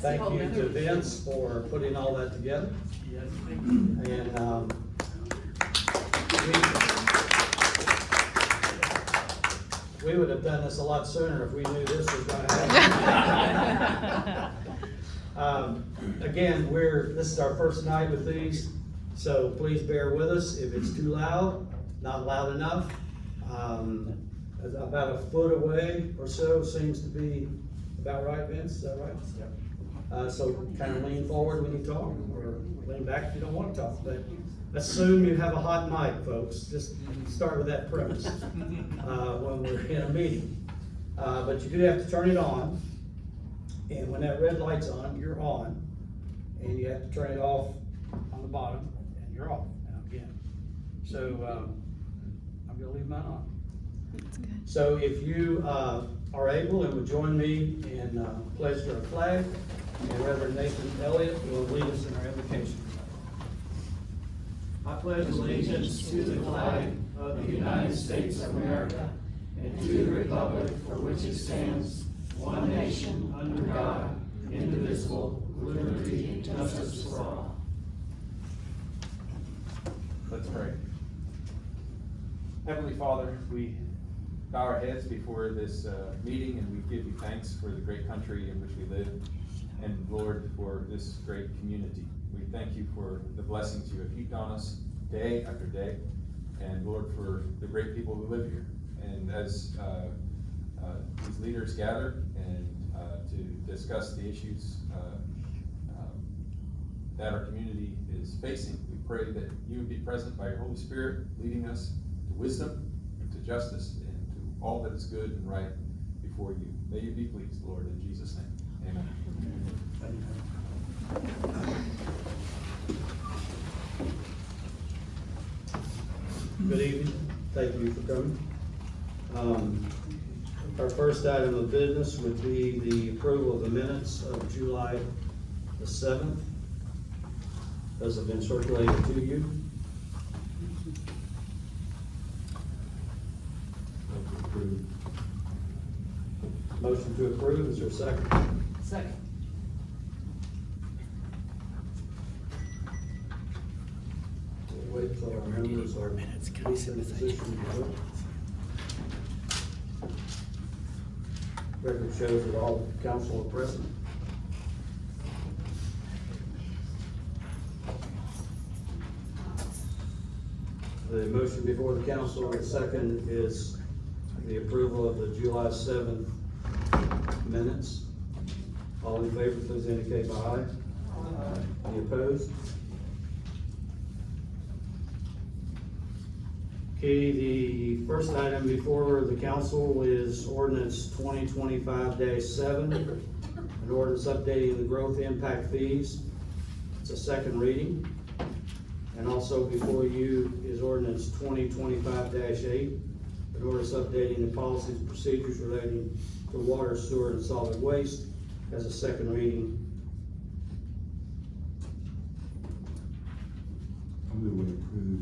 Thank you to Vince for putting all that together. And we would have done this a lot sooner if we knew this was going to happen. Again, this is our first night with these, so please bear with us. If it's too loud, not loud enough, about a foot away or so seems to be about right, Vince, is that right? Yep. So kind of lean forward when you talk, or lean back if you don't want to talk, but assume you have a hot mic, folks. Just start with that premise when we're in a meeting. But you do have to turn it on, and when that red light's on, you're on, and you have to turn it off on the bottom, and you're off now again. So I'm gonna leave mine on. That's good. So if you are able and would join me in pledge to our flag, and Reverend Nathan Elliott will lead us in our invocation. I pledge allegiance to the flag of the United States of America and to the republic for which it stands, one nation, under God, indivisible, with liberty and justice for all. Let's pray. Heavenly Father, we bow our heads before this meeting, and we give you thanks for the great country in which we live, and Lord, for this great community. We thank you for the blessings you have heaped on us day after day, and Lord, for the great people who live here. And as these leaders gather and to discuss the issues that our community is facing, we pray that you would be present by your Holy Spirit, leading us to wisdom and to justice and to all that is good and right before you. May you be pleased, Lord, in Jesus' name. Amen. Good evening. Thank you for coming. Our first item of business would be the approval of the minutes of July the 7th. Those have been circulated to you. Motion to approve, is there a second? Second. We'll wait till our members are in position to vote. Record shows that all council are present. The motion before the council, the second is the approval of the July 7th minutes. All in favor, please indicate by aye. Aye. Any opposed? Okay, the first item before the council is ordinance 2025-7, an ordinance updating the growth impact fees. It's a second reading. And also before you is ordinance 2025-8, an ordinance updating the policies and procedures relating to water, sewer, and solid waste as a second reading. I move we approve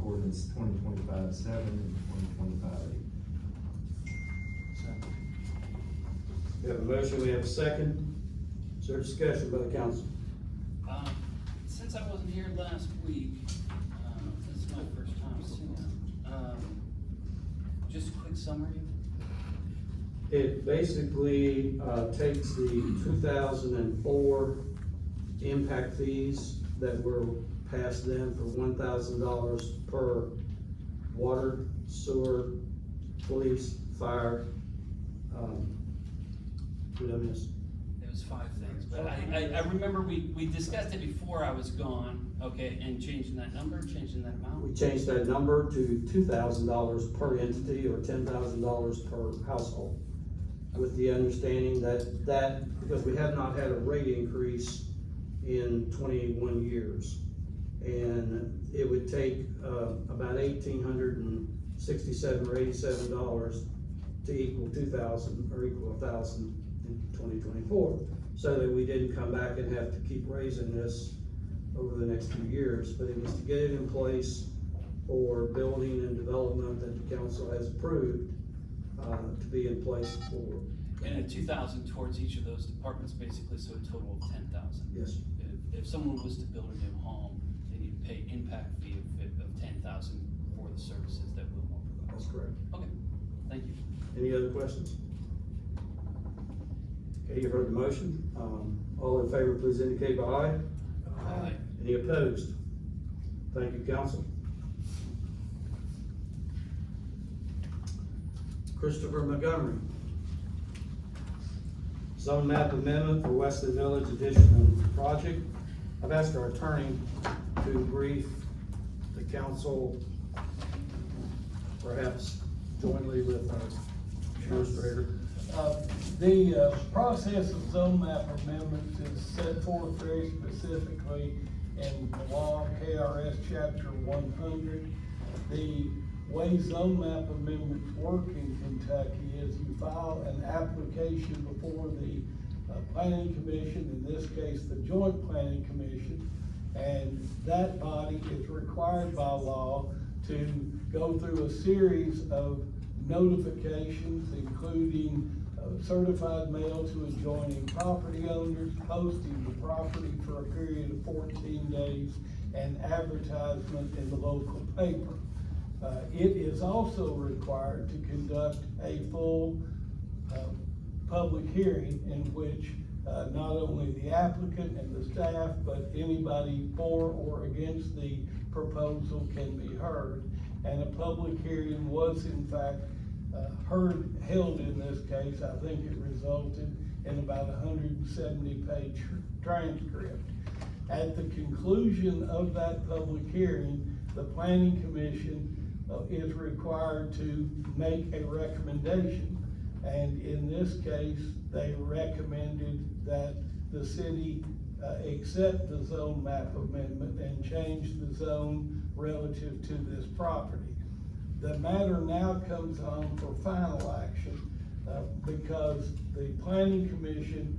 ordinance 2025-7 and 2025-8. We have a motion, we have a second. Is there discussion by the council? Since I wasn't here last week, this is my first time seeing it. Just a quick summary. It basically takes the 2004 impact fees that were passed then for $1,000 per water, sewer, police, fire. Did I miss? It was 5 things, but I remember we discussed it before I was gone, okay, and changing that number, changing that amount. We changed that number to $2,000 per entity or $10,000 per household, with the understanding that because we have not had a rate increase in 21 years, and it would take about $1,867 or $87 to equal 2,000 or equal 1,000 in 2024, so that we didn't come back and have to keep raising this over the next few years. But it was to get it in place for building and development that the council has approved to be in place for, And a 2,000 towards each of those departments, basically, so a total of 10,000. yes. If someone was to build a new home, they need to pay impact fee of 10,000 for the services that Wilmore provides. That's correct. Okay, thank you. Any other questions? Okay, you heard the motion. All in favor, please indicate by aye. Aye. Any opposed? Thank you, council. Christopher Montgomery. Zone map amendment for Wesley Village additional project. I've asked our attorney to brief the council, perhaps jointly with our administrator. The process of zone map amendments is set forth very specifically in the law, KRS chapter 100. The way zone map amendments work in Kentucky is you file an application before the planning commission, in this case, the joint planning commission, and that body is required by law to go through a series of notifications, including certified mail to adjoining property owners, posting the property for a period of 14 days, and advertisement in the local paper. It is also required to conduct a full public hearing in which not only the applicant and the staff, but anybody for or against the proposal can be heard. And a public hearing was in fact held in this case. I think it resulted in about 170-page transcript. At the conclusion of that public hearing, the planning commission is required to make a recommendation. And in this case, they recommended that the city accept the zone map amendment and change the zone relative to this property. The matter now comes on for final action because the planning commission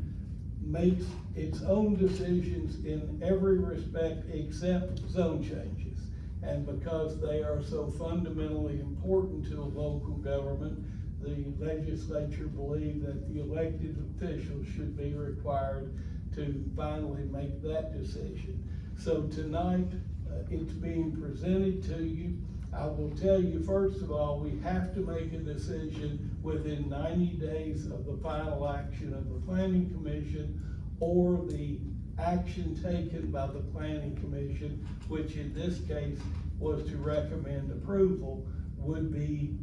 makes its own decisions in every respect except zone changes. And because they are so fundamentally important to a local government, the legislature believed that the elected officials should be required to finally make that decision. So tonight, it's being presented to you. I will tell you, first of all, we have to make a decision within 90 days of the final action of the planning commission or the action taken by the planning commission, which in this case was to recommend approval, would be,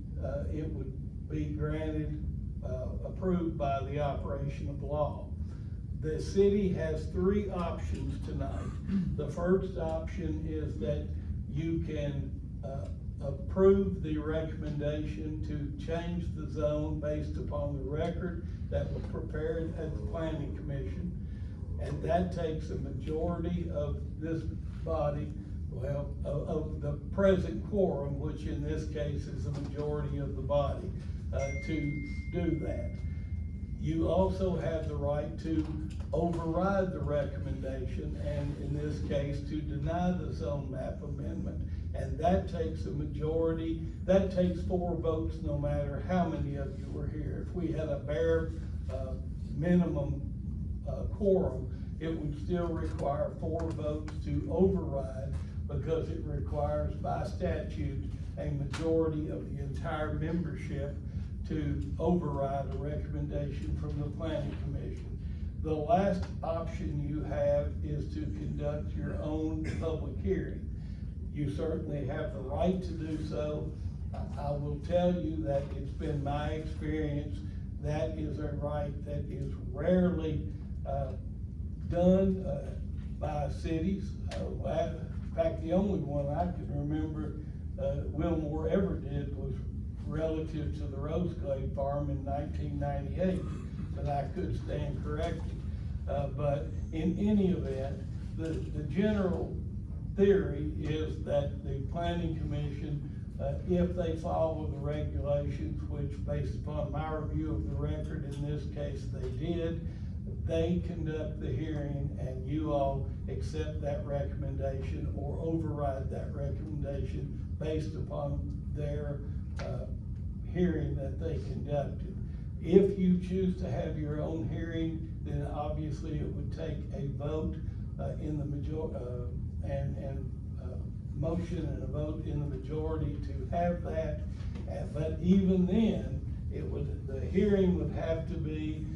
it would be granted, approved by the operation of law. The city has three options tonight. The first option is that you can approve the recommendation to change the zone based upon the record that was prepared at the planning commission. And that takes a majority of this body, well, of the present quorum, which in this case is a majority of the body, to do that. You also have the right to override the recommendation, and in this case, to deny the zone map amendment. And that takes a majority, that takes 4 votes no matter how many of you were here. If we had a bare minimum quorum, it would still require 4 votes to override because it requires by statute a majority of the entire membership to override a recommendation from the planning commission. The last option you have is to conduct your own public hearing. You certainly have the right to do so. I will tell you that it's been my experience that is a right that is rarely done by cities. In fact, the only one I can remember Wilmore ever did was relative to the Roseglade Farm in 1998, but I could stand corrected. But in any event, the general theory is that the planning commission, if they follow the regulations, which based upon my review of the record in this case they did, they conduct the hearing and you all accept that recommendation or override that recommendation based upon their hearing that they conducted. If you choose to have your own hearing, then obviously it would take a vote in the motion and a vote in the majority to have that. But even then, the hearing would have to be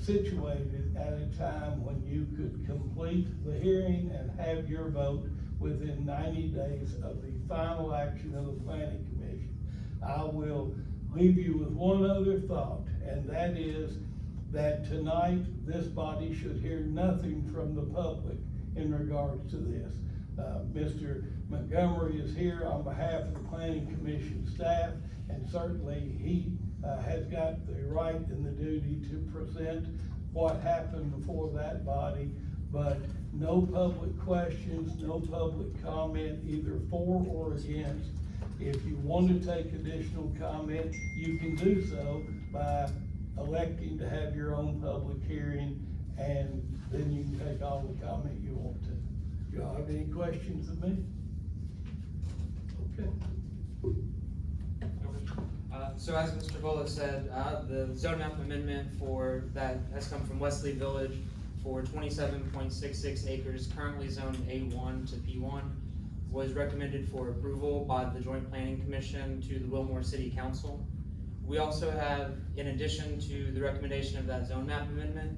situated at a time when you could complete the hearing and have your vote within 90 days of the final action of the planning commission. I will leave you with one other thought, and that is that tonight, this body should hear nothing from the public in regards to this. Mr. Montgomery is here on behalf of the planning commission staff, and certainly he has got the right and the duty to present what happened before that body, but no public questions, no public comment, either for or against. If you want to take additional comment, you can do so by electing to have your own public hearing, and then you can take all the comment you want to. Do y'all have any questions of me? Okay. So as Mr. Bullock said, the zone map amendment for that has come from Wesley Village for 27.66 acres, currently zoned A1 to P1, was recommended for approval by the Joint Planning Commission to the Wilmore City Council. We also have, in addition to the recommendation of that zone map amendment,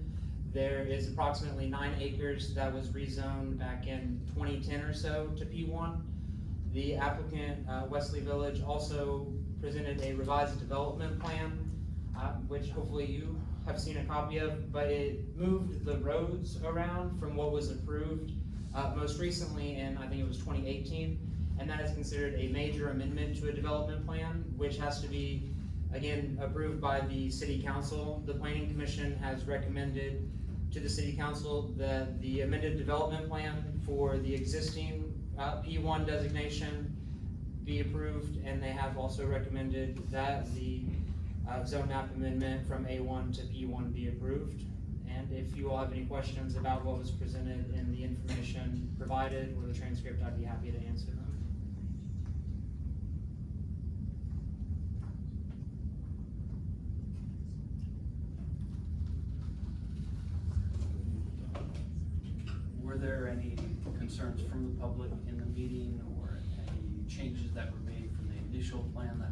there is approximately 9 acres that was rezoned back in 2010 or so to P1. The applicant, Wesley Village, also presented a revised development plan, which hopefully you have seen a copy of, but it moved the roads around from what was approved most recently in, I think it was 2018, and that is considered a major amendment to a development plan, which has to be, again, approved by the City Council. The Planning Commission has recommended to the City Council that the amended development plan for the existing P1 designation be approved, and they have also recommended that the zone map amendment from A1 to P1 be approved. And if you all have any questions about what was presented in the information provided or the transcript, I'd be happy to answer them. Were there any concerns from the public in the meeting, or any changes that were made from the initial plan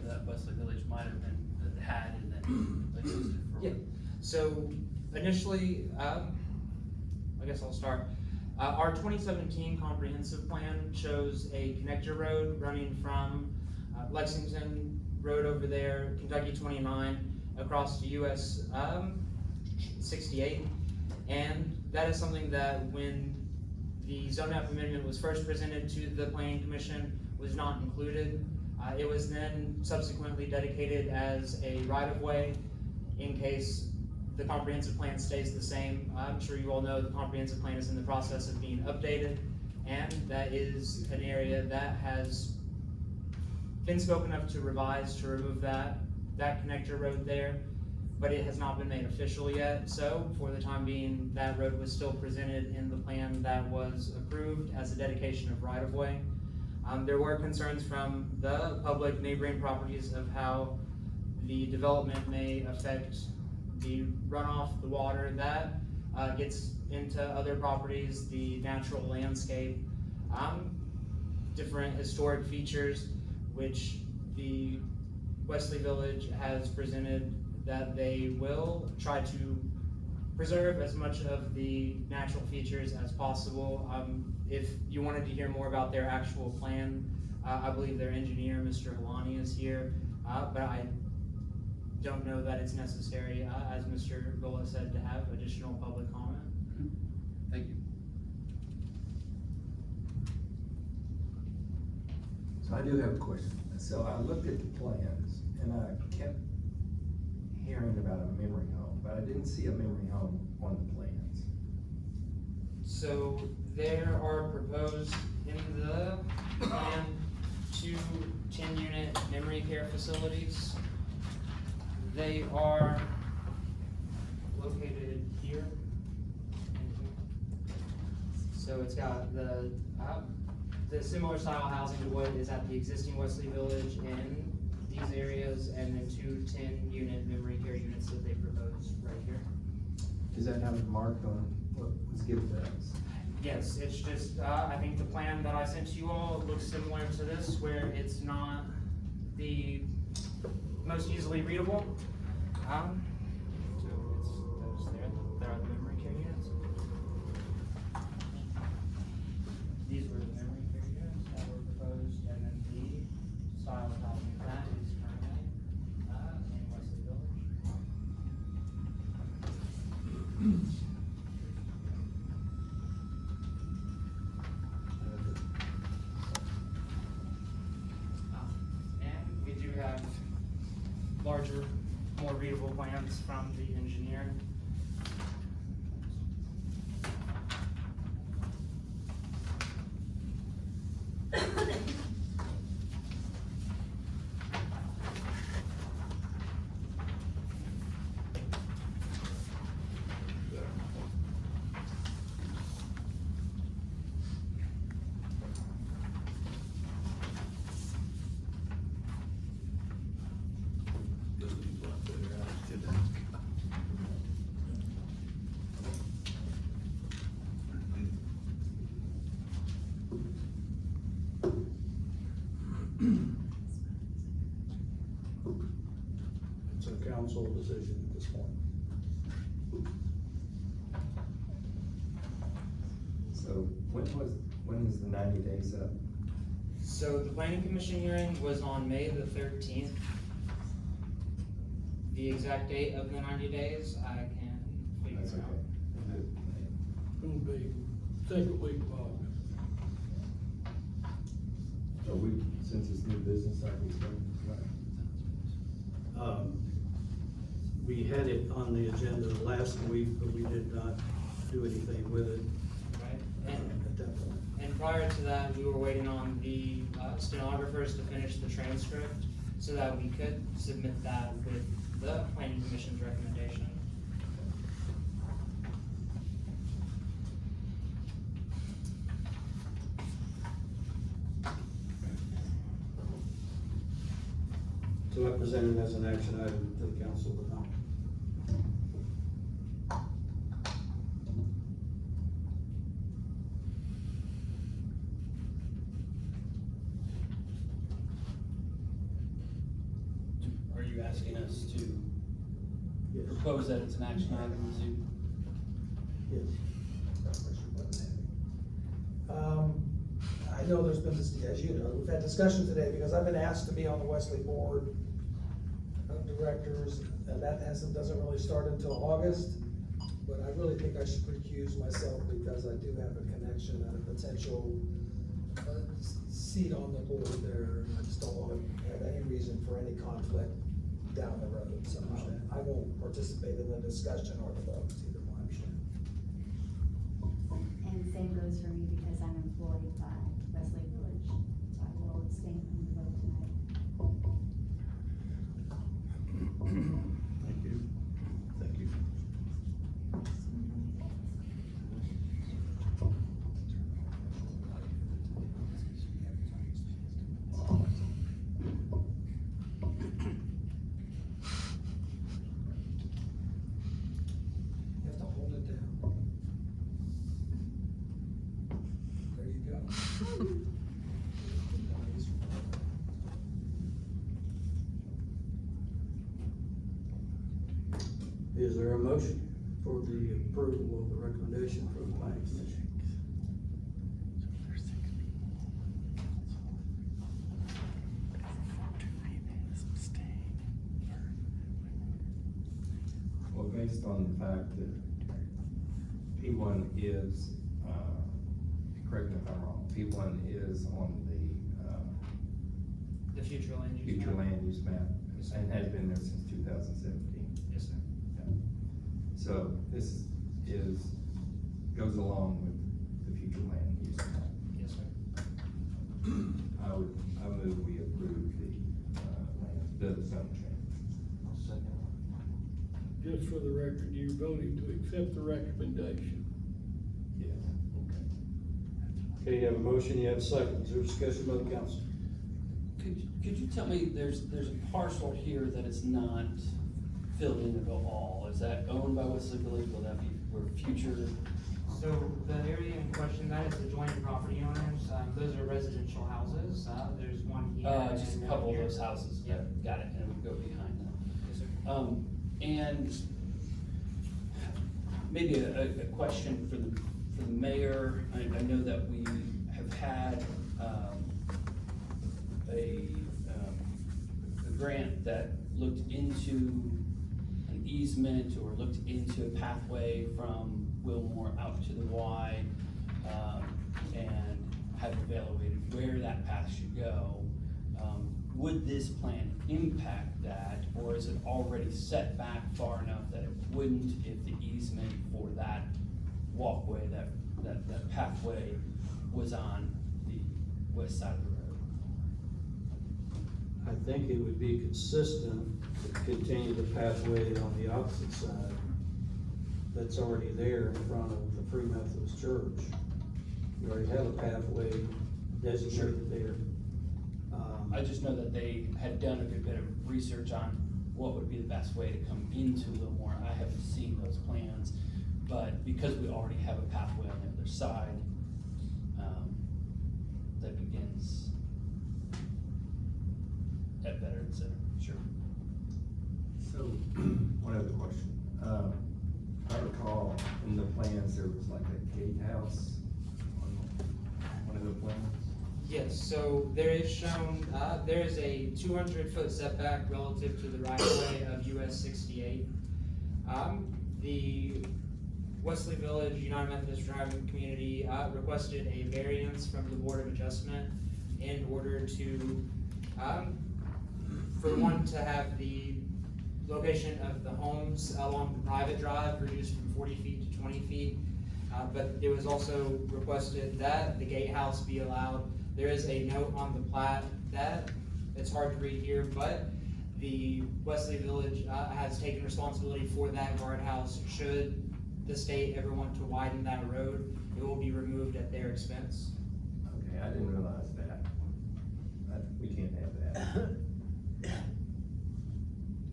that Wesley Village might have been, that had and then existed for? Yeah, so initially, I guess I'll start. Our 2017 comprehensive plan shows a connector road running from Lexington Road over there, Kentucky 29, across to US 68. And that is something that when the zone map amendment was first presented to the Planning Commission was not included. It was then subsequently dedicated as a right-of-way in case the comprehensive plan stays the same. I'm sure you all know the comprehensive plan is in the process of being updated, and that is an area that has been spoken of to revise, to remove that connector road there, but it has not been made official yet. So for the time being, that road was still presented in the plan that was approved as a dedication of right-of-way. There were concerns from the public neighboring properties of how the development may affect the runoff, the water that gets into other properties, the natural landscape, different historic features, which the Wesley Village has presented that they will try to preserve as much of the natural features as possible. If you wanted to hear more about their actual plan, I believe their engineer, Mr. Halani, is here, but I don't know that it's necessary, as Mr. Gola said, to have additional public comment. Thank you. So I do have a question. So I looked at the plans and I kept hearing about a memory home, but I didn't see a memory home on the plans. So there are proposed in the plan 2 10-unit memory care facilities. They are located here and here. So it's got the similar style housing to what is at the existing Wesley Village in these areas, and then 2 10-unit memory care units that they propose right here. Is that how it's marked on what was given to us? Yes, it's just, I think the plan that I sent to you all looks similar to this, where it's not the most easily readable. So it's, there are the memory care units. These were the memory care units that were proposed, and then the style of housing that is currently, in Wesley Village. And we do have larger, more readable plans from the engineer. It's a council decision at this point. So when is the 90 days up? So the planning commission hearing was on May the 13th. The exact date of the 90 days, I can figure That's out. okay. Gonna be second week of August. So since it's new business, I can start, right? We had it on the agenda last week, but we did not do anything with it Right? at that point. And prior to that, we were waiting on the stenographers to finish the transcript so that we could submit that with the planning commission's recommendation. So I present it as an action item to the council tonight. Are you asking us to Yes. propose that it's an action item to? Yes. I know there's been this, as you know, we've had discussion today, because I've been asked to be on the Wesley Board of Directors, and that doesn't really start until August. But I really think I should recuse myself, because I do have a connection and a potential seat on the board there, and I just don't wanna have any reason for any conflict down the road, so I won't participate in the discussion or the votes either one. And same goes for me, because I'm employed by Wesley Village, so I will abstain from the vote tonight. Thank you. Thank you. You have to hold it down. There you go. Is there a motion for the approval of the recommendation from the planning commission? Well, based on the fact that P1 is, correct me if I'm wrong, P1 is on The future land the use. future map. land use map, Yes, sir. and has been there since 2017. Yes, sir. So this goes along with the future land use map. Yes, sir. I move we approve the zone change. Just for the record, you're voting to accept the recommendation. Yes. Okay, you have a motion, you have a second. Is there discussion by the council? Could you tell me, there's a parcel here that is not filled in at all, is that owned by Wesley Village, will that be for future? So the area in question, that is the joint property owners, those are residential houses, there's one here. Just a and couple one of here. those houses, Yeah. got it, and we go behind them. Yes, sir. And maybe a question for the mayor. I know that we have had, a grant that looked into an easement or looked into a pathway from Wilmore out to the Y, and have evaluated where that path should go. Would this plan impact that, or is it already set back far enough that it wouldn't if the easement for that walkway, that pathway was on the west side of the road? I think it would be consistent to continue the pathway on the opposite side that's already there in front of the Free Methodist Church. You already have a pathway designated there. I just know that they had done a good bit of research on what would be the best way to come into Wilmore. I haven't seen those plans, but because we already have a pathway on the other side, that begins at Veterans Center, sure. So, one other question. I recall in the plans, there was like a gatehouse on one of the plans. Yes, so there is shown, there is a 200-foot setback relative to the right-of-way of US 68. The Wesley Village United Methodist Driving Community requested a variance from the Board of Adjustment in order to, for one, to have the location of the homes along the private drive reduced from 40 feet to 20 feet. But it was also requested that the gatehouse be allowed. There is a note on the plat that, it's hard to read here, but the Wesley Village has taken responsibility for that guardhouse. Should the state ever want to widen that road, it will be removed at their expense. Okay, I didn't realize that. We can't have that.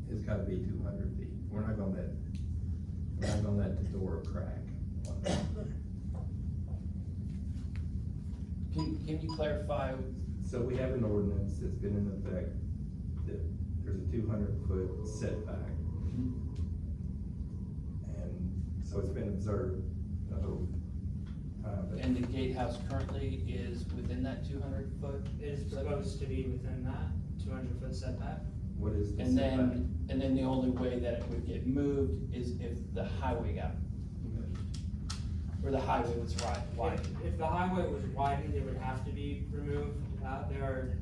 It's gotta be 200 feet. We're not gonna let the door crack on that. Can you clarify? So we have an ordinance that's been in effect that there's a 200-foot setback. And so it's been observed the whole time. but- And the gatehouse currently is within that 200-foot? It is proposed to be within that 200-foot setback. What is the And setback? then the only way that it would get moved is if the highway got moved. Or the highway was widened. If the highway was widened, it would have to be removed. There are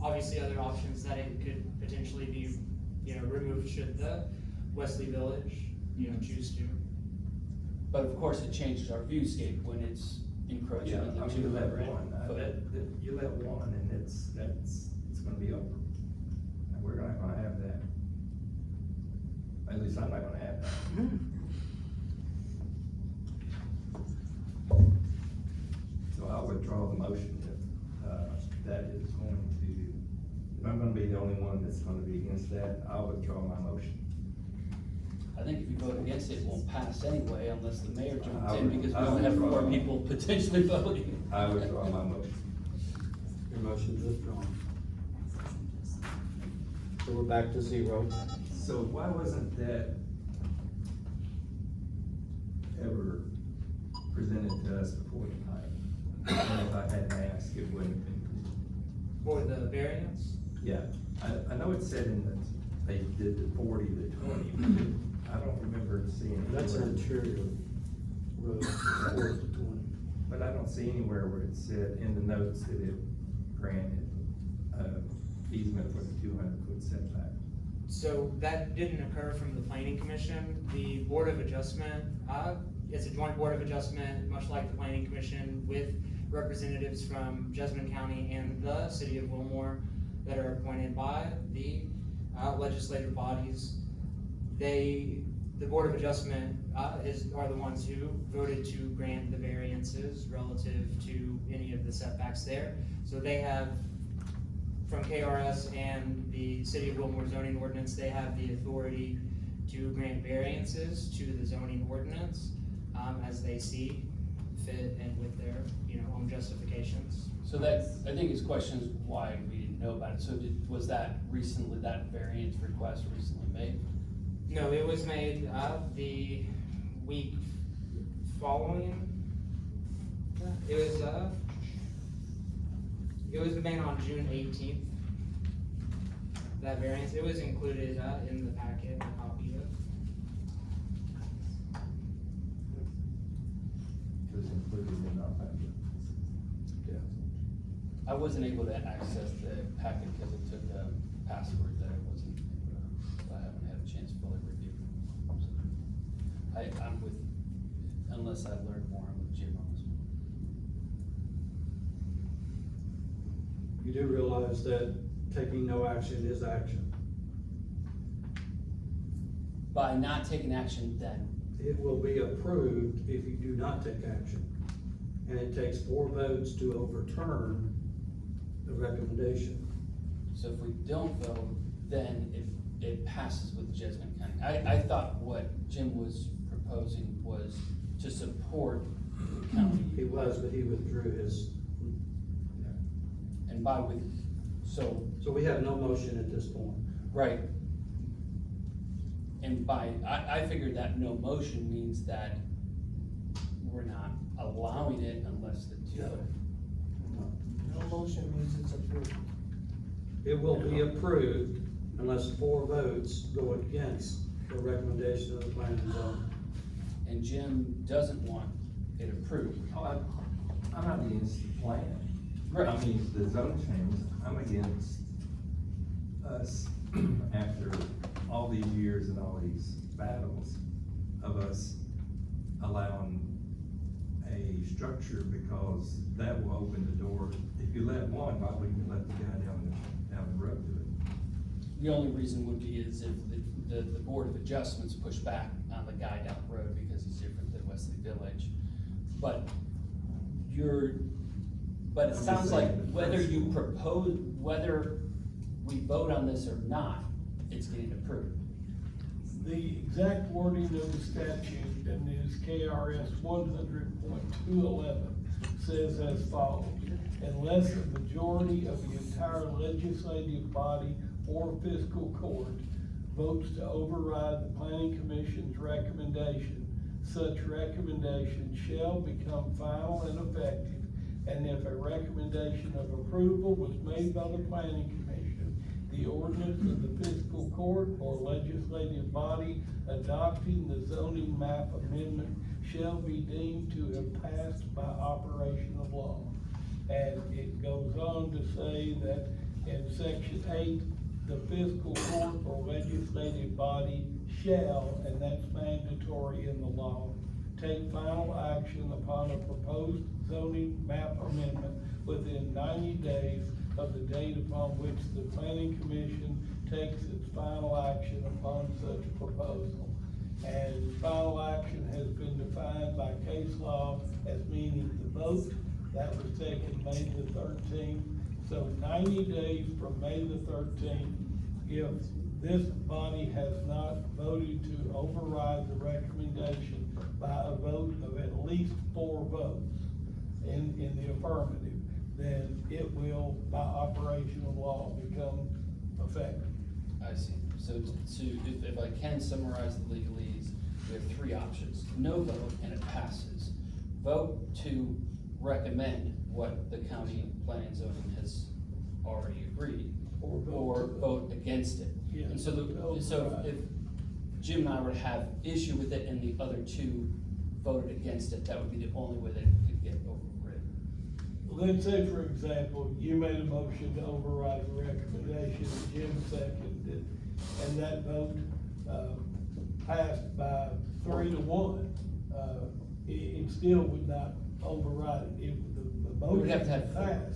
obviously other options that it could potentially be, removed should the Wesley Village, choose to. But of course, it changes our viewscape when it's encroaching Yeah, on the I mean, you let 200 one, foot. you let one and it's gonna be over. And we're not gonna have that. At least I'm not gonna have that. So I'll withdraw the motion that is going to, if I'm gonna be the only one that's gonna be against that, I'll withdraw my motion. I think if you vote against it, it won't pass anyway unless the mayor jumps I in, would- because we I only would have draw. 4 people potentially voting. I withdraw my motion. Your motion's withdrawn. So we're back to 0. So why wasn't that ever presented to us before tonight? And if I hadn't asked, it wouldn't have been. For the variance, Yeah, I know it said in the, they did the 40 to 20, but I don't remember seeing. That's an anywhere- interior road, 4 to 20. But I don't see anywhere where it said in the notes that it granted, easement for the 200-foot setback. so that didn't occur from the planning commission. The Board of Adjustment, it's a joint Board of Adjustment, much like the planning commission, with representatives from Jessamine County and the city of Wilmore that are appointed by the legislative bodies. The Board of Adjustment are the ones who voted to grant the variances relative to any of the setbacks there. So they have from KRS and the City of Wilmore zoning ordinance, they have the authority to grant variances to the zoning ordinance, as they see fit and with their, own justifications. So I think his question is why we didn't know about it. So was that variance request recently made? No, it was made, the week following. It was made on June 18th. That variance, it was included, in the packet, a copy of it. It was included in our packet. I wasn't able to access the packet because it took a password that I wasn't, so I haven't had a chance to fully review. I'm with, unless I learn more, I'm with Jim on this one. You do realize that taking no action is action. By not taking action then, It will be approved if you do not take action. And it takes 4 votes to overturn the recommendation. so if we don't vote, then it passes with Jessamine County. I thought what Jim was proposing was to support the county. He was, but he withdrew his, And by with, so, so we have no motion at this point. right. And by, I figured that no motion means that we're not allowing it unless the two. No motion means it's approved. It will be approved unless 4 votes go against the recommendation of the planning and zoning. And Jim doesn't want it approved. Oh, I'm not against the plan. Right. I mean, the zone change, I'm against us, after all these years and all these battles of us allowing a structure, because that will open the door. If you let one, why wouldn't you let the guy down the road do it? The only reason would be is if the Board of Adjustments push back on the guy down the road because he's different than Wesley Village. But it I'm sounds just like saying the whether you principle. propose, whether we vote on this or not, it's getting approved. The exact wording of the statute, and is KRS 100.211, says as follows: unless a majority of the entire legislative body or fiscal court votes to override the planning commission's recommendation, such recommendation shall become final and effective. And if a recommendation of approval was made by the planning commission, the ordinance of the fiscal court or legislative body adopting the zoning map amendment shall be deemed to have passed by operation of law. And it goes on to say that in section 8, the fiscal court or legislative body shall, and that's mandatory in the law, take final action upon a proposed zoning map amendment within 90 days of the date upon which the planning commission takes its final action upon such proposal. And final action has been defined by case law as meaning the vote. That was taken May the 13th. So 90 days from May the 13th, if this body has not voted to override the recommendation by a vote of at least 4 votes in the affirmative, then it will, by operation of law, become effective. I see. So if I can summarize the legalese, we have 3 options: no vote and it passes. Vote to recommend what the county planning and zoning has already agreed, or vote against it. Yeah. And so if Jim and I were to have issue with it and the other 2 voted against it, that would be the only way that it could get overridden. Let's say, for example, you made a motion to override the recommendation, and Jim seconded it, and that vote, passed by 3 to 1. It still would not override it. The would motion have to have would 4. pass,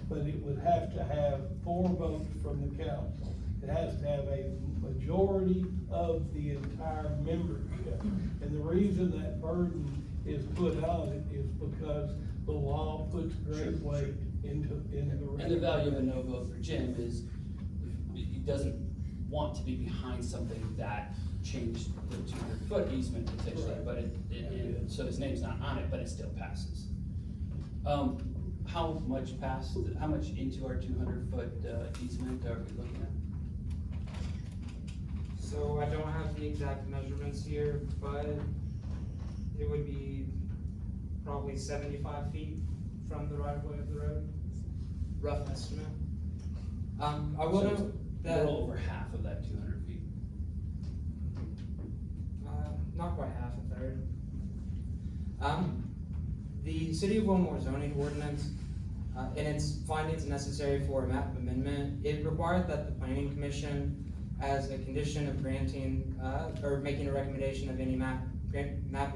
but it would have to have 4 votes from the council. It has to have a majority of the entire membership. And the reason that burden is put on it is because the law puts great weight into the. And the value of a no vote for Jim is, he doesn't want to be behind something that changed the 200-foot easement potentially, Correct. but so his name's not on it, but it still passes. How much into our 200-foot easement are we looking at? So I don't have the exact measurements here, but it would be probably 75 feet from the right of way of the road, rough estimate. I will So it's note a that, little over half of that 200 feet. not quite half, a third. The City of Wilmore zoning ordinance, in its findings necessary for a map amendment, it required that the planning commission, as a condition of granting, or making a recommendation of any map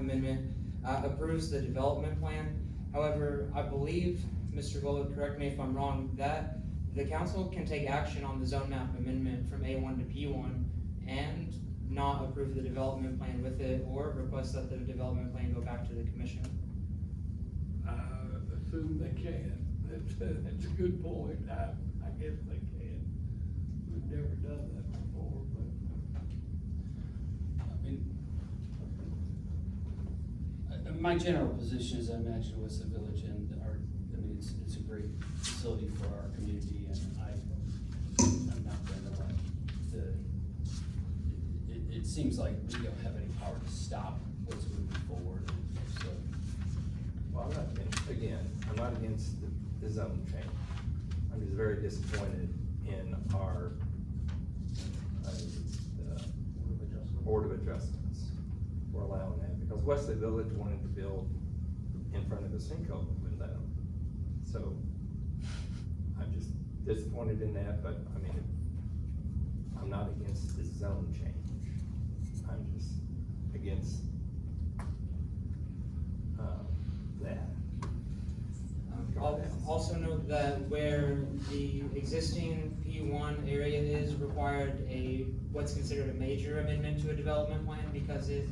amendment, approves the development plan. However, I believe, Mr. Bullock, correct me if I'm wrong, that the council can take action on the zone map amendment from A1 to P1 and not approve the development plan with it, or request that the development plan go back to the commission. Assume they can, that's a good point, I guess they can. We've never done that before, but. I mean, my general position is, I imagine, was the village and it's a great facility for our community, and I'm not gonna let it seems like we don't have any power to stop what's moving forward, so. Well, I'm not against the zone change. I'm just very disappointed in our, Board of Adjustments for allowing that, because Wesley Village wanted to build in front of the sinkhole and wouldn't let them. So, I'm just disappointed in that, but I mean, I'm not against the zone change. I'm just against, that. I'll also note that where the existing P1 area is required what's considered a major amendment to a development plan because it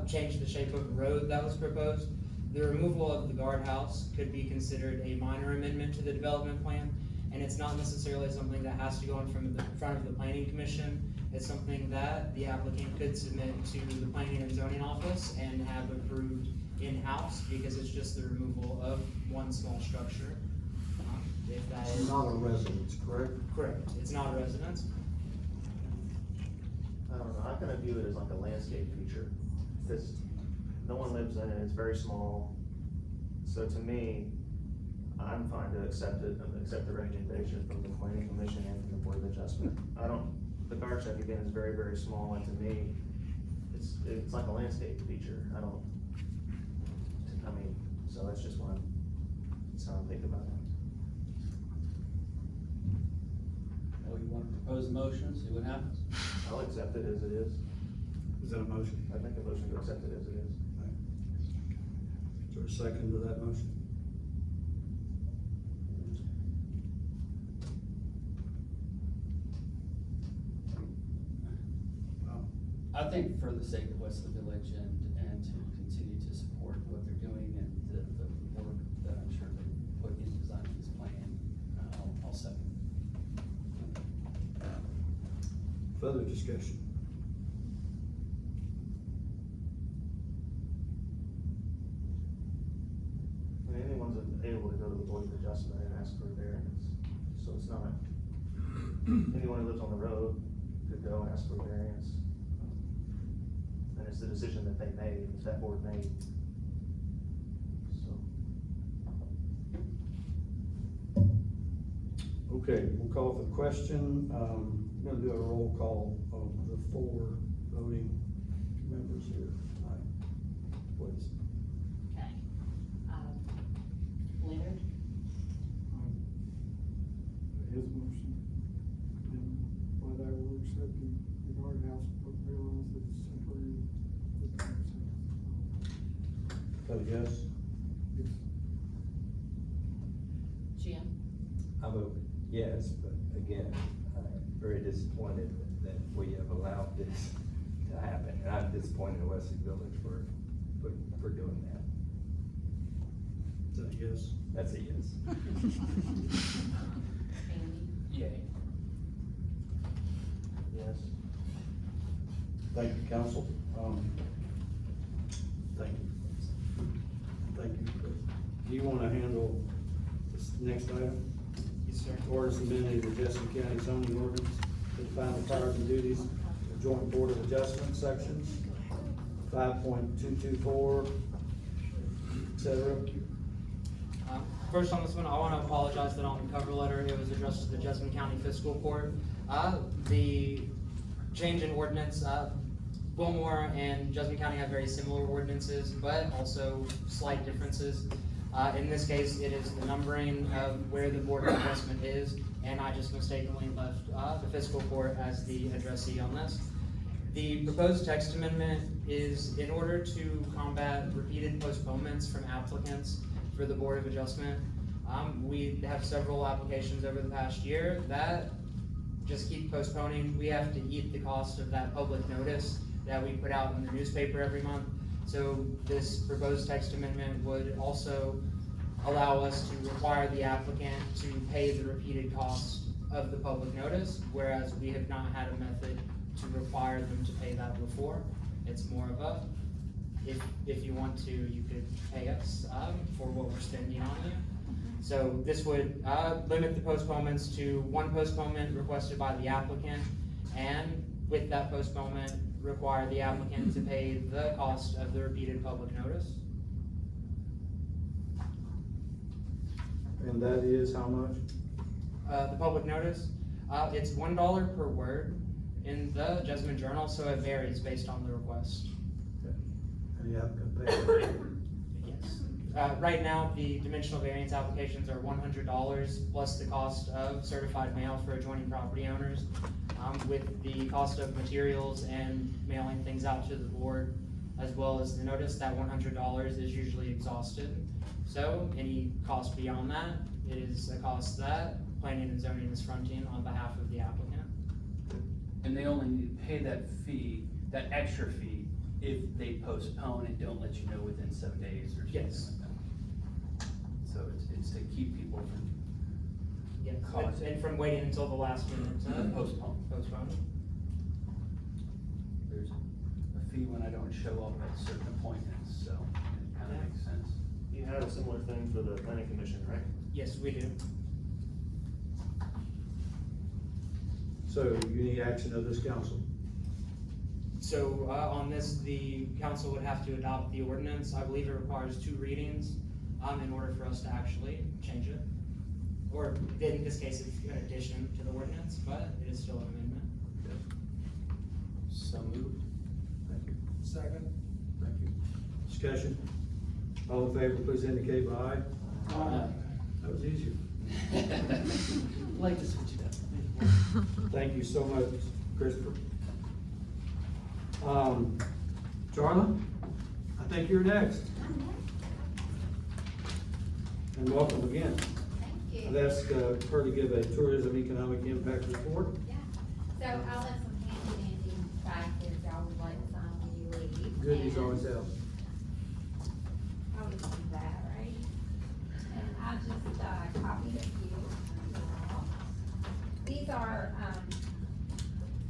changed the shape of the road that was proposed. The removal of the guardhouse could be considered a minor amendment to the development plan, and it's not necessarily something that has to go in front of the planning commission. It's something that the applicant could submit to the planning and zoning office and have approved in-house, because it's just the removal of one small structure. If that is. Not a residence, correct? Correct, it's not a residence. I don't know, I kind of view it as like a landscape feature, because no one lives in it, it's very small. So to me, I'm fine to accept it, accept the recommendation from the planning commission and from the board of adjustment. The guard shack again is very, very small, and to me, it's like a landscape feature, so that's just that's how I'm thinking about it. Well, you wanna propose a motion, see what happens? I'll accept it as it is. Is that a motion? I make a motion to accept it as it is. Is there a second to that motion? I think for the sake of Wesley Village and to continue to support what they're doing and the work that I'm sure they put in designing this plan, I'll second. Further discussion? I mean, anyone's able to go to the board of adjustment and ask for a variance, so it's not, anyone who lives on the road could go and ask for a variance. And it's the decision that they made, it's that board made. So, Okay, we'll call for the question. We're gonna do a roll call of the 4 voting members here tonight, please. Okay. Leonard, His motion, and whether we're accepting the guardhouse, but realize that it's temporary. Vote yes. Jim, I vote yes, but again, I'm very disappointed that we have allowed this to happen, and I'm disappointed in Wesley Village for doing that. Is that a yes? That's a yes. Yay. Yes. Thank you, council. Thank you. Thank you. Do you wanna handle this next item? Yes, sir. Orders amending the Jessup County zoning ordinance to define the powers and duties of joint board of adjustment sections, 5.224, et cetera. First on this one, I want to apologize that on the cover letter, it was addressed to the Jessamine County Fiscal Court. The change in ordinance, Wilmore and Jessamine County have very similar ordinances, but also slight differences. In this case, it is the numbering of where the Board of Adjustment is, and I just mistakenly left the Fiscal Court as the addressee on this. The proposed text amendment is in order to combat repeated postponements from applicants for the Board of Adjustment. We have several applications over the past year that just keep postponing. We have to eat the cost of that public notice that we put out in the newspaper every month. So this proposed text amendment would also allow us to require the applicant to pay the repeated cost of the public notice, whereas we have not had a method to require them to pay that before. It's more of a, if you want to, you could pay us for what we're spending on you. So this would limit the postponements to one postponement requested by the applicant, and with that postponement, require the applicant to pay the cost of the repeated public notice. And that is how much? The public notice, it's $1 per word in the Jessamine Journal, so it varies based on the request. And you have to pay. Yes. Right now, the dimensional variance applications are $100 plus the cost of certified mail for adjoining property owners. With the cost of materials and mailing things out to the board, as well as the notice, that $100 is usually exhausted. So any cost beyond that, it is a cost that planning and zoning is fronting on behalf of the applicant. And they only need to pay that fee, that extra fee, if they postpone and don't let you know within 7 days or something Yes. like that. So it's to keep people from Yes, Cost. and from waiting until the last minute to postpone. postpone. There's a fee when I don't show up at certain appointments, so it kind of makes sense. You have a similar thing for the planning commission, right? Yes, we do. So you need action of this council. So, on this, the council would have to adopt the ordinance. I believe it requires 2 readings, in order for us to actually change it. Or in this case, it's an addition to the ordinance, but it is still an amendment. So moved. Thank you. Second. Thank you. Discussion? All in favor, please indicate by aye. Aye. That was easier. Like to switch it up. Thank you so much, Christopher. Charla, I think you're next. And welcome again. Thank you. I've asked her to give a tourism economic impact report. Yeah, so I'll have some handy dandy back if y'all would like some when you leave. Goodies And always help. I'll just do that, right? And I just, copied a few. These are,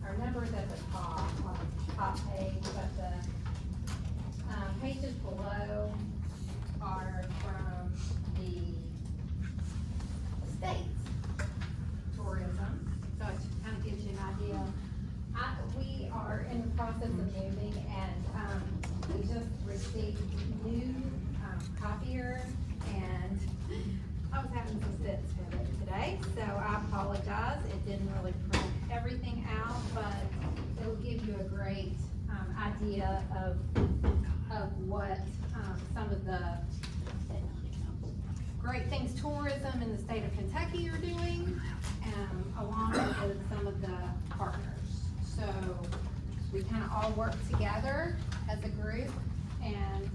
our numbers at the top, on the top page, but the, pages below are from the state's tourism, so it kind of gives you an idea. We are in the process of moving, and we just received new copier, and I was having some fits with it today, so I apologize. It didn't really print everything out, but it will give you a great idea of what some of the great things tourism in the state of Kentucky are doing, along with some of the partners. So we kind of all work together as a group, and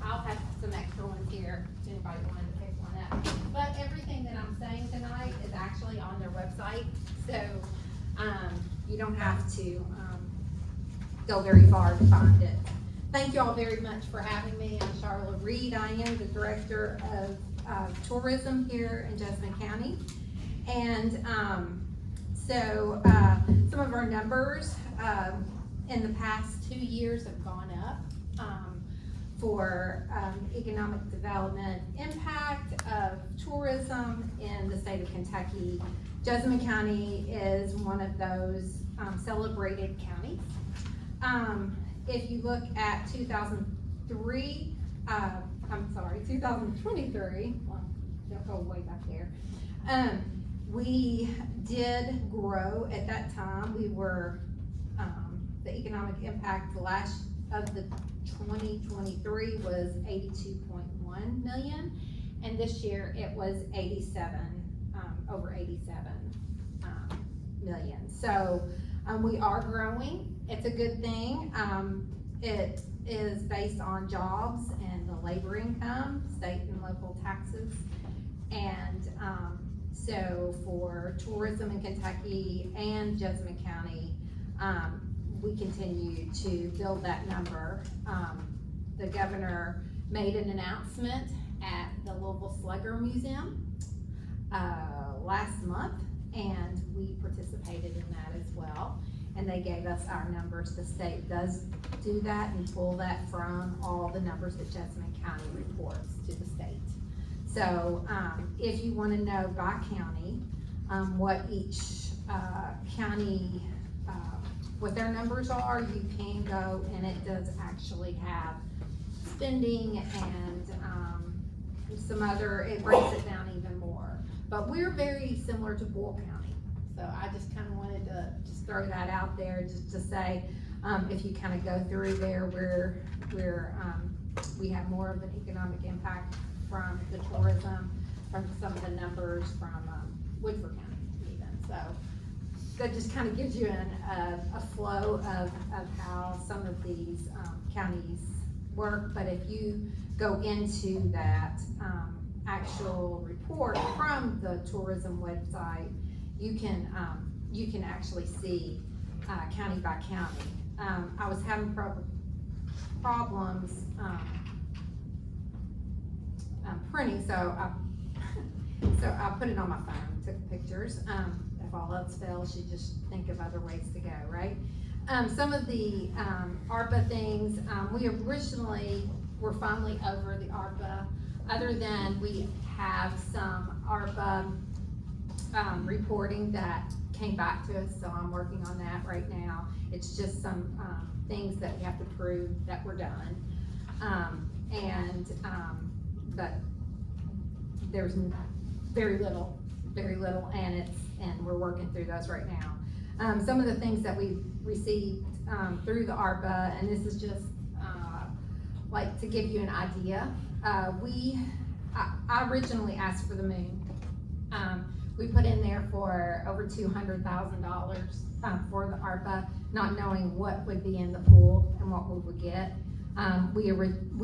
I'll have some extra ones here if anybody wanted to pick one up. But everything that I'm saying tonight is actually on their website, so you don't have to go very far to find it. Thank you all very much for having me. I'm Charlotte Reed. I am the Director of tourism here in Jessamine County. And, so, some of our numbers, in the past 2 years have gone up, for, economic development impact of tourism in the state of Kentucky. Jessamine County is one of those, celebrated counties. If you look at 2023, well, don't go way back there. We did grow at that time. We were, the economic impact of the 2023 was 82.1 million, and this year it was over 87 million. So, we are growing. It's a good thing. It is based on jobs and the labor income, state and local taxes. And, so for tourism in Kentucky and Jessamine County, we continue to build that number. The governor made an announcement at the Louisville Slugger Museum, last month, and we participated in that as well. And they gave us our numbers. The state does do that and pull that from all the numbers that Jessamine County reports to the state. So, if you wanna know by county, what each, county, what their numbers are, you can go, and it does actually have spending and, some other, it breaks it down even more. But we're very similar to Bull County, so I just kinda wanted to just throw that out there, just to say, if you kinda go through there, we have more of an economic impact from the tourism, from some of the numbers from, Woodford County even, so. That just kinda gives you a flow of how some of these, counties work. But if you go into that, actual report from the tourism website, you can actually see, county by county. I was having problems, printing, so I put it on my phone, took pictures. If all else fails, you just think of other ways to go, right? Some of the, ARPA things, we originally were finally over the ARPA, other than we have some ARPA, reporting that came back to us, so I'm working on that right now. It's just some, things that we have to prove that we're done. But there's very little, and we're working through those right now. Some of the things that we received, through the ARPA, and this is just, like to give you an idea. I originally asked for the moon. We put in there for over $200,000, for the ARPA, not knowing what would be in the pool and what we would get. We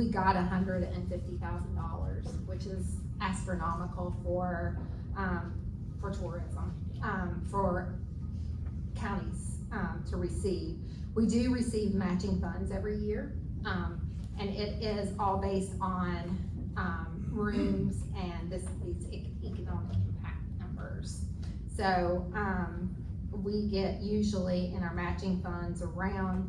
got $150,000, which is astronomical for tourism, for counties, to receive. We do receive matching funds every year, and it is all based on, rooms and these economic impact numbers. So, we get usually in our matching funds around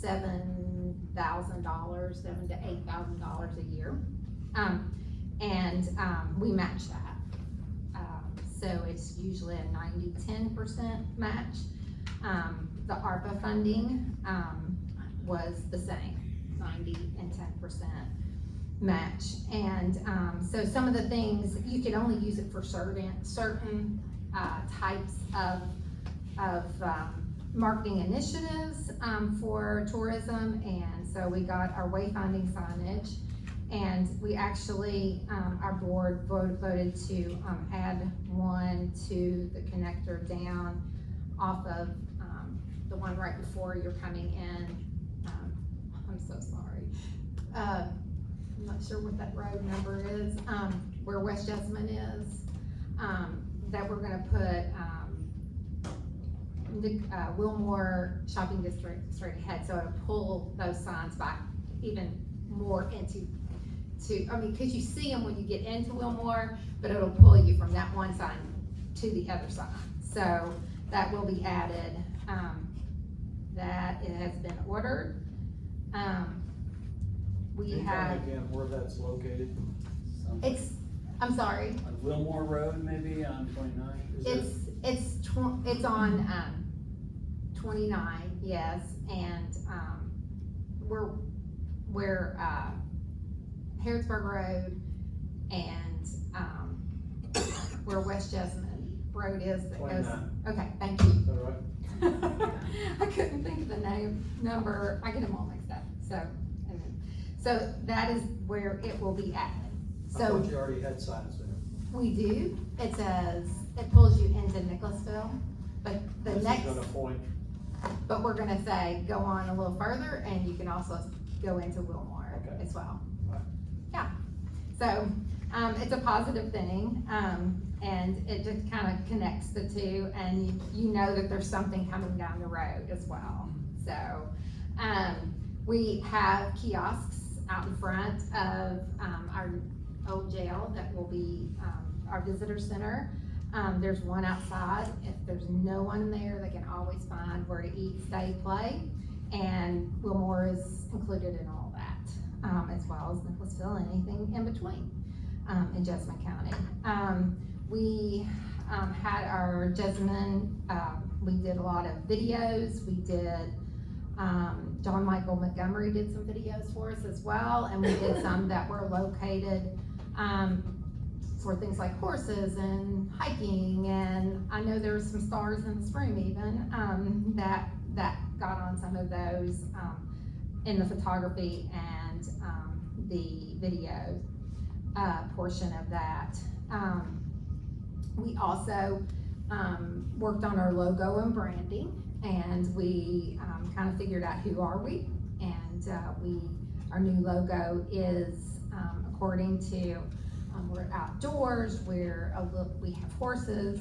$7,000, $7,000 to $8,000 a year. We match that. So it's usually a 90-10% match. The ARPA funding, was the same, 90 and 10% match. And, so some of the things, you can only use it for certain types of marketing initiatives, for tourism. And so we got our wayfinding signage, and we actually, our board voted to, add one to the connector down off of, the one right before you're coming in. I'm so sorry. I'm not sure what that road number is, where West Jessamine is, that we're gonna put, Wilmore Shopping District straight ahead, so it'll pull those signs back even more into cause you see them when you get into Wilmore, but it'll pull you from that one sign to the other sign. So that will be added, that it has been ordered. We Can you tell me have, again where that's located? it's, I'm sorry, On Wilmore Road, maybe on 29? it's on, 29, yes, and, we're Harrodsburg Road and, where West Jessamine Road is that goes. 29. Okay, thank you. Is that right? I couldn't think of the number, I get them all mixed up, so that is where it will be added. I So thought you already had signs there. we do, it says, it pulls you into Nicholasville, but the This is next, gonna point, but we're gonna say, go on a little further, and you can also go into Wilmore Okay. as well. Right. Yeah, so, it's a positive thing, and it just kinda connects the two, and you know that there's something coming down the road as well. So, we have kiosks out in front of, our old jail that will be, our visitor center. There's one outside. If there's no one in there, they can always find where to eat, stay, play. And Wilmore is included in all that, as well as Nicholasville and anything in between, in Jessamine County. We, had our Jessamine, we did a lot of videos. We did, John Michael Montgomery did some videos for us as well, and we did some that were located, for things like horses and hiking, and I know there were some stars in the spring even, that got on some of those, in the photography and, the video, portion of that. We also, worked on our logo and branding, and we, kind of figured out who are we, and, our new logo is, according to, we're outdoors, we have horses,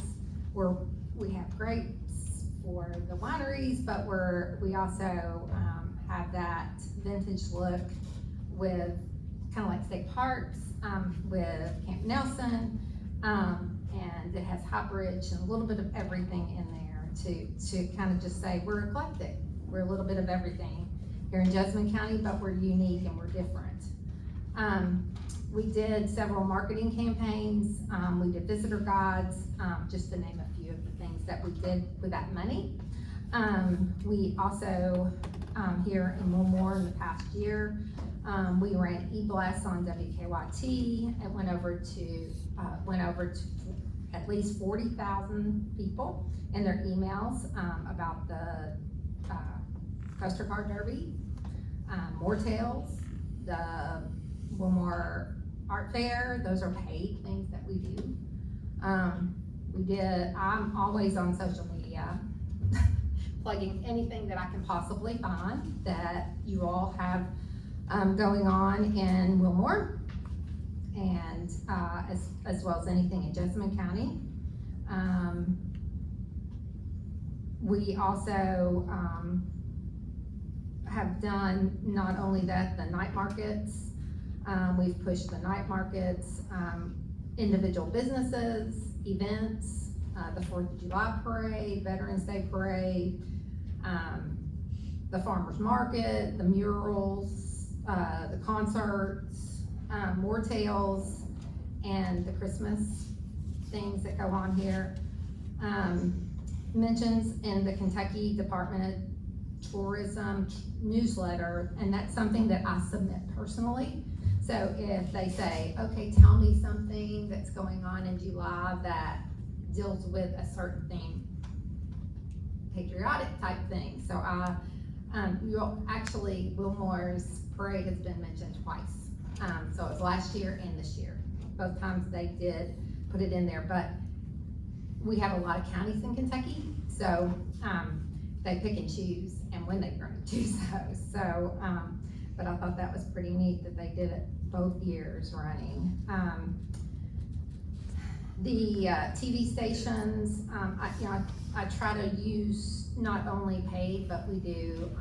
we have grapes for the wineries, but we also, have that vintage look with kind of like state parks, with Camp Nelson, and it has Hop Ridge and a little bit of everything in there to kind of just say we're eclectic. We're a little bit of everything here in Jessamine County, but we're unique and we're different. We did several marketing campaigns, we did visitor guides, just to name a few of the things that we did with that money. We also, here in Wilmore in the past year, we ran e-blasts on WKYT. It went over to at least 40,000 people in their emails, about the, Coaster Car Derby, More Tales, the Wilmore Art Fair. Those are paid things that we do. I'm always on social media, plugging anything that I can possibly find that you all have, going on in Wilmore, and, as well as anything in Jessamine County. We also, have done not only that, the night markets, we've pushed the night markets, individual businesses, events, the 4th of July parade, Veterans Day parade, the farmer's market, the murals, the concerts, More Tales, and the Christmas things that go on here. Mentions in the Kentucky Department of Tourism newsletter, and that's something that I submit personally. So if they say, okay, tell me something that's going on in July that deals with a certain theme, patriotic type thing. So Wilmore's parade has been mentioned twice. So it was last year and this year. Both times they did put it in there, but we have a lot of counties in Kentucky, so, they pick and choose and when they're gonna choose those. So, but I thought that was pretty neat that they did it both years running. The TV stations, I try to use not only paid, but we do,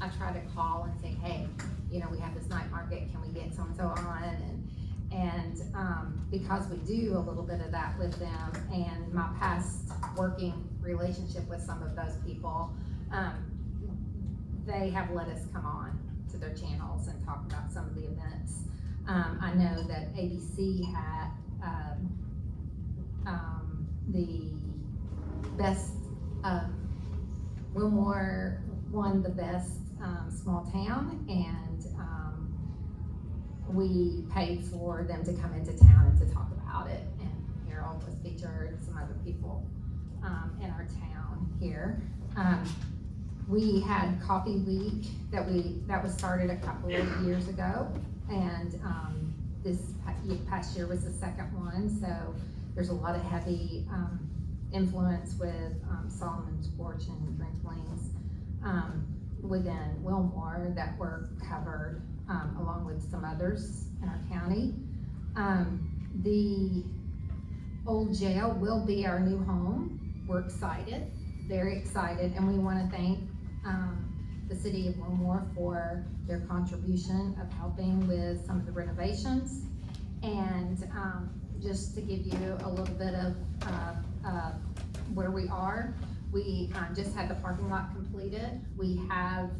I try to call and say, hey, we have this night market, can we get so-and-so on? And, because we do a little bit of that with them and my past working relationship with some of those people, they have let us come on to their channels and talk about some of the events. I know that ABC had, the best, Wilmore won the best, small town, and, we paid for them to come into town and to talk about it, and Harold was featured, some other people, in our town here. We had Coffee Week that was started a couple of years ago, and, this past year was the second one, so there's a lot of heavy, influence with, Solomon's Porch and Drinklings, within Wilmore that were covered, along with some others in our county. The old jail will be our new home. We're excited, very excited, and we wanna thank, the city of Wilmore for their contribution of helping with some of the renovations. And, just to give you a little bit of, where we are, we, just had the parking lot completed. We have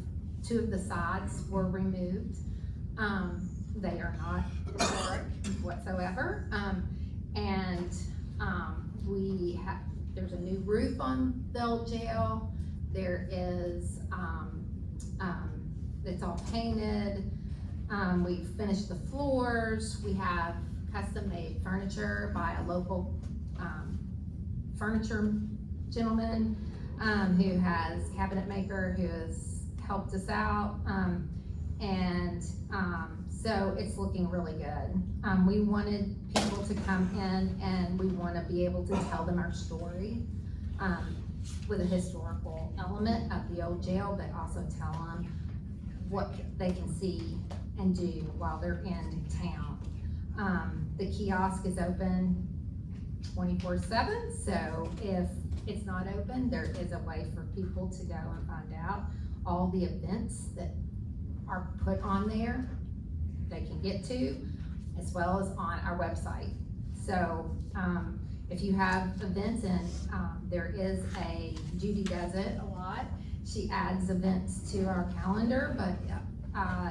2 of the sides were removed. They are not historic whatsoever. And, there's a new roof on the old jail. There is, it's all painted. We've finished the floors. We have custom-made furniture by a local, furniture gentleman, who has cabinet maker who has helped us out. So it's looking really good. We wanted people to come in and we wanna be able to tell them our story, with a historical element of the old jail, but also tell them what they can see and do while they're in town. The kiosk is open 24/7, so if it's not open, there is a way for people to go and find out all the events that are put on there they can get to, as well as on our website. So, if you have events and, there is Judy does it a lot. She adds events to our calendar, but,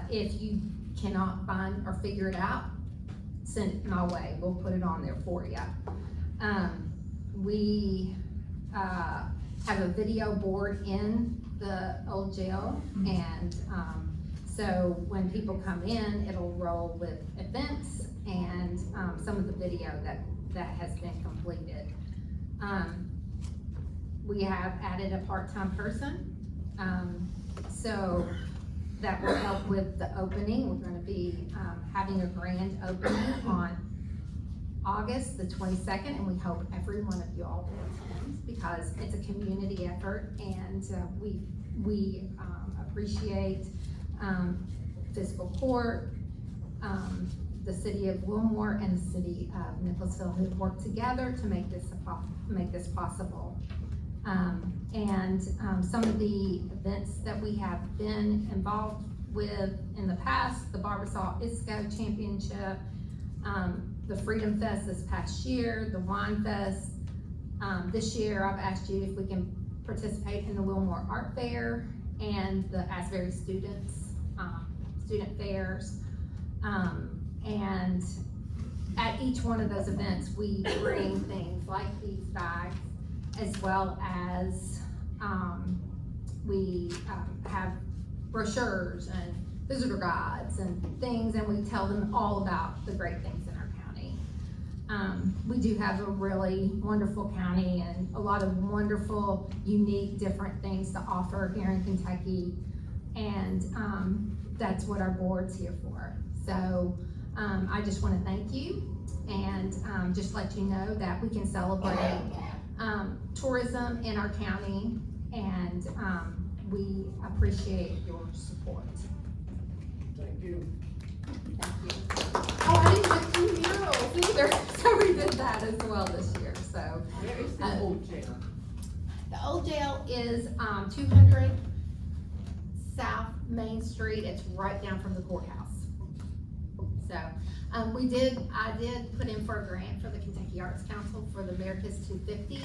if you cannot find or figure it out, send it my way. We'll put it on there for you. We, have a video board in the old jail, and, so when people come in, it'll roll with events and, some of the video that has been completed. We have added a part-time person, so that will help with the opening. We're gonna be, having a grand opening on August the 22nd, and we hope every one of you all will attend, because it's a community effort, and, we appreciate, Fiscal Court, the city of Wilmore and the city of Nicholasville, who've worked together to make this possible. Some of the events that we have been involved with in the past, the Barbasol ISCO Championship, the Freedom Fest this past year, the Wine Fest. This year, I've asked you if we can participate in the Wilmore Art Fair and the Asbury student fairs. And at each one of those events, we bring things like these bags, as well as, we have brochures and visitor guides and things, and we tell them all about the great things in our county. We do have a really wonderful county and a lot of wonderful, unique, different things to offer here in Kentucky, and that's what our board's here for. So I just want to thank you, and just let you know that we can celebrate tourism in our county, and we appreciate your support. Thank you. Thank you. Oh, I didn't do murals either, so we did that as well this year, so. Where is the old jail? The old jail is, 200 South Main Street. It's right down from the courthouse. So, I did put in for a grant for the Kentucky Arts Council for the America's 250.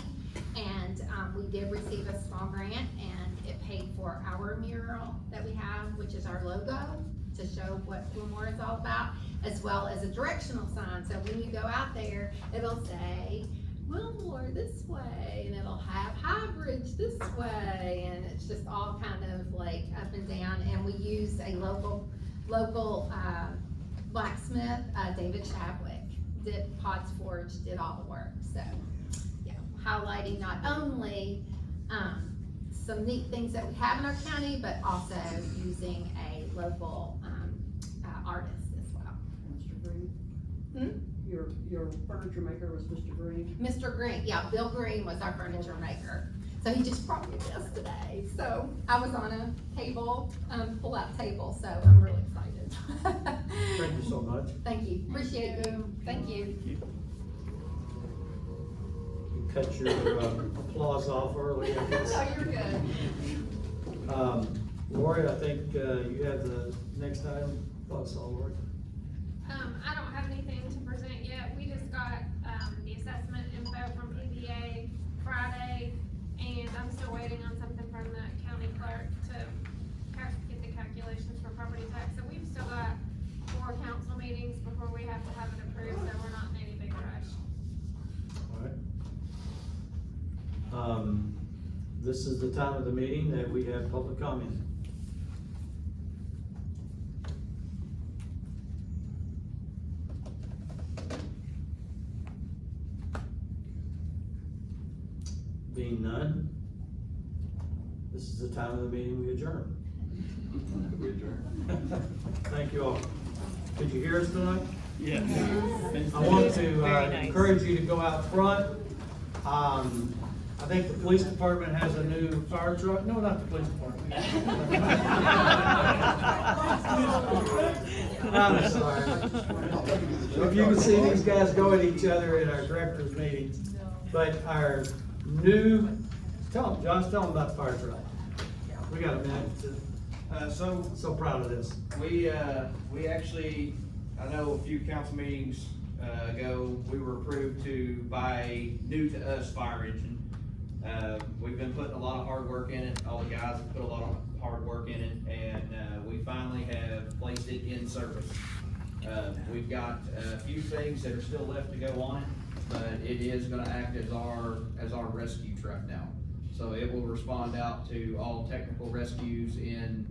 And, we did receive a small grant and it paid for our mural that we have, which is our logo, to show what Wilmore is all about, as well as a directional sign. So when you go out there, it'll say, Wilmore this way, and it'll have High Bridge this way, and it's just all kind of like up and down. And we use a local blacksmith, David Chadwick, Potts Forge did all the work. So, yeah, highlighting not only some neat things that we have in our county, but also using a local artist as well. Mr. Green? Hmm? Your furniture maker was Mr. Green? Mr. Green, yeah, Bill Green was our furniture maker. So he just brought me this today. So I was on a table, pull-out table, so I'm really excited. Thank you so much. Thank you, appreciate you, thank you. You cut your applause off early, I guess. No, you're good. Lori, I think you have the next item. Thoughts on Lori? I don't have anything to present yet. We just got, the assessment info from PBA Friday, and I'm still waiting on something from the county clerk to get the calculations for property tax. So we've still got 4 council meetings before we have to have it approved, so we're not in any big rush. All right. This is the time of the meeting that we have public comment. Being none, this is the time of the meeting we adjourn. We adjourn. Thank you all. Could you hear us tonight? Yeah. I want to encourage you to go out front. I think the police department has a new fire truck. No, not the police department. I'm sorry. If you can see these guys go at each other at our directors meetings, but our new, tell them, Josh, tell them about the fire truck. We got a minute. So proud of this. we actually, I know a few council meetings ago, we were approved to buy a new to us fire engine. We've been putting a lot of hard work in it. All the guys have put a lot of hard work in it, and we finally have placed it in service. We've got a few things that are still left to go on it, but it is gonna act as our rescue truck now. So it will respond out to all technical rescues in